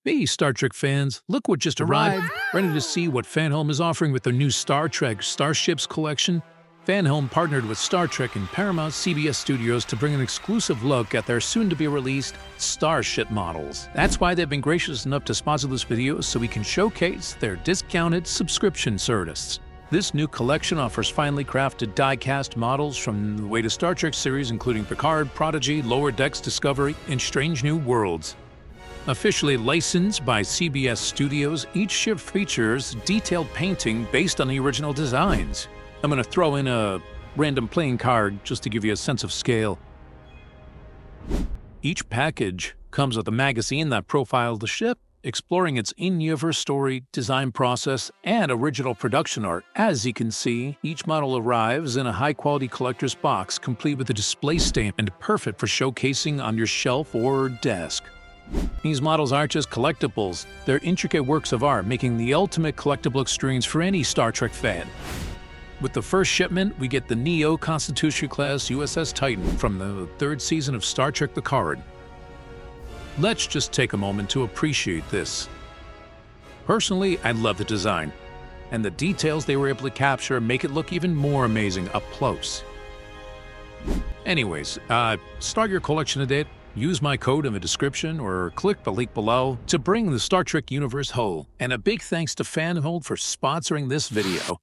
Hey, Star Trek fans, look what just arrived. Ready to see what Fanhome is offering with their new Star Trek Starships collection? Fanhome partnered with Star Trek and Paramount CBS Studios to bring an exclusive look at their soon-to-be-released Starship models. That's why they've been gracious enough to sponsor this video so we can showcase their discounted subscription service. This new collection offers finely crafted die-cast models from the latest Star Trek series including Picard, Prodigy, Lower Decks, Discovery, and Strange New Worlds. Officially licensed by CBS Studios, each ship features detailed painting based on the original designs. I'm going to throw in a random playing card just to give you a sense of scale. Each package comes with a magazine that profiles the ship, exploring its in-universe story, design process, and original production art. As you can see, each model arrives in a high-quality collector's box, complete with a display stamp and perfect for showcasing on your shelf or desk. These models aren't just collectibles, they're intricate works of art, making the ultimate collectible experience for any Star Trek fan. With the first shipment, we get the Neo Constitution-class U.S.S. Titan from the third season of Star Trek Picard. Let's just take a moment to appreciate this. Personally, I love the design, and the details they were able to capture make it look even more amazing up close. Anyways, start your collection today. Use my code in the description or click the link below to bring the Star Trek universe whole. And a big thanks to Fanhome for sponsoring this video.